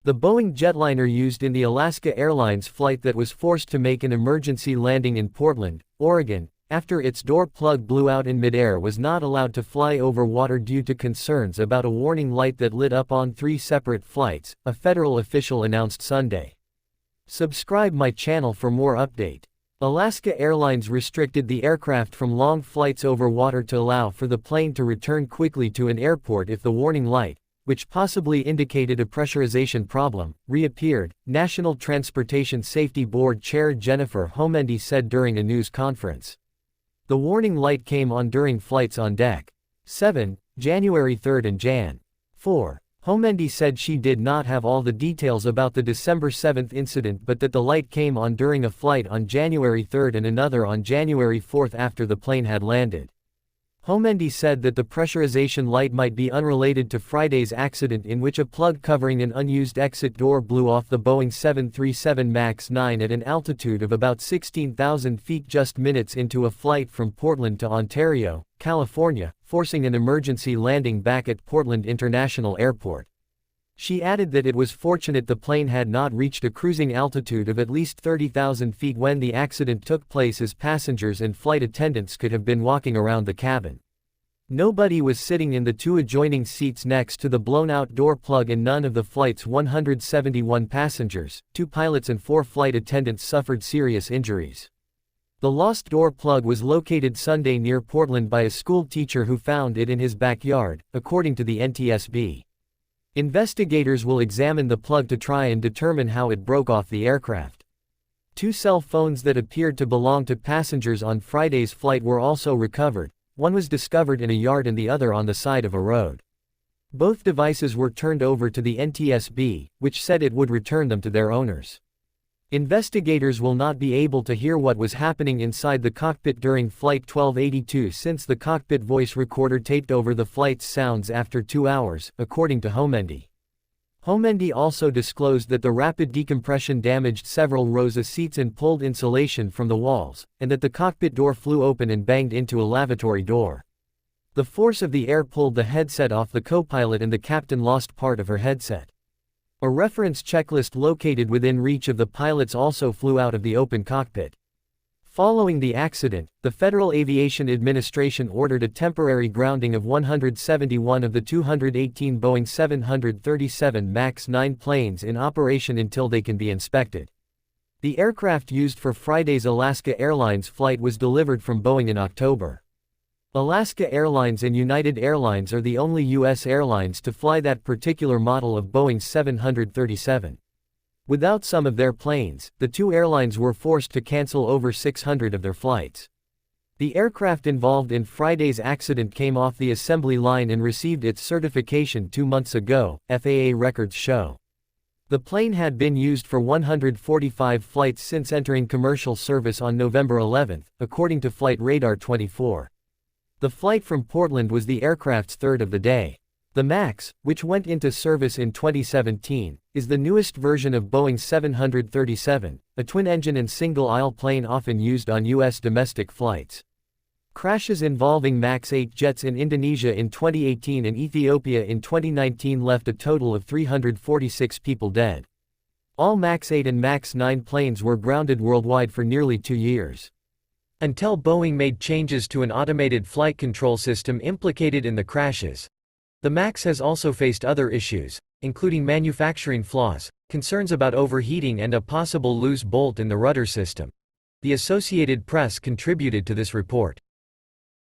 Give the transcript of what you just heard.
The Boeing jetliner used in the Alaska Airlines flight that was forced to make an emergency landing in Portland, Oregon, after its door plug blew out in midair was not allowed to fly over water due to concerns about a warning light that lit up on 3 separate flights, a federal official announced Sunday. Subscribe my channel for more update. Alaska Airlines restricted the aircraft from long flights over water to allow for the plane to return quickly to an airport if the warning light, which possibly indicated a pressurization problem, reappeared, National Transportation Safety Board Chair Jennifer Homendy said during a news conference. The warning light came on during flights on Deck 7, January 3 and Jan. 4. Homendy said she did not have all the details about the December 7 incident but that the light came on during a flight on January 3 and another on January 4 after the plane had landed. Homendy said that the pressurization light might be unrelated to Friday's accident in which a plug covering an unused exit door blew off the Boeing 737 MAX 9 at an altitude of about 16,000 feet just minutes into a flight from Portland to Ontario, California, forcing an emergency landing back at Portland International Airport. She added that it was fortunate the plane had not reached a cruising altitude of at least 30,000 feet when the accident took place, as passengers and flight attendants could have been walking around the cabin. Nobody was sitting in the 2 adjoining seats next to the blown-out door plug and none of the flight's 171 passengers, 2 pilots and 4 flight attendants suffered serious injuries. The lost door plug was located Sunday near Portland by a school teacher who found it in his backyard, according to the NTSB. Investigators will examine the plug to try and determine how it broke off the aircraft. 2 cell phones that appeared to belong to passengers on Friday's flight were also recovered. One was discovered in a yard and the other on the side of a road. Both devices were turned over to the NTSB, which said it would return them to their owners. Investigators will not be able to hear what was happening inside the cockpit during Flight 1282 since the cockpit voice recorder taped over the flight's sounds after 2 hours, according to Homendy. Homendy also disclosed that the rapid decompression damaged several rows of seats and pulled insulation from the walls, and that the cockpit door flew open and banged into a lavatory door. The force of the air pulled the headset off the co-pilot and the captain lost part of her headset. A reference checklist located within reach of the pilots also flew out of the open cockpit. Following the accident, the Federal Aviation Administration ordered a temporary grounding of 171 of the 218 Boeing 737 MAX 9 planes in operation until they can be inspected. The aircraft used for Friday's Alaska Airlines flight was delivered from Boeing in October. Alaska Airlines and United Airlines are the only U.S. airlines to fly that particular model of Boeing 737. Without some of their planes, the 2 airlines were forced to cancel over 600 of their flights. The aircraft involved in Friday's accident came off the assembly line and received its certification 2 months ago, FAA records show. The plane had been used for 145 flights since entering commercial service on November 11, according to Flight Radar 24. The flight from Portland was the aircraft's 3rd of the day. The MAX, which went into service in 2017, is the newest version of Boeing 737, a twin-engine and single-aisle plane often used on U.S. domestic flights. Crashes involving MAX 8 jets in Indonesia in 2018 and Ethiopia in 2019 left a total of 346 people dead. All MAX 8 and MAX 9 planes were grounded worldwide for nearly 2 years. Until Boeing made changes to an automated flight control system implicated in the crashes. The MAX has also faced other issues, including manufacturing flaws, concerns about overheating and a possible loose bolt in the rudder system. The Associated Press contributed to this report.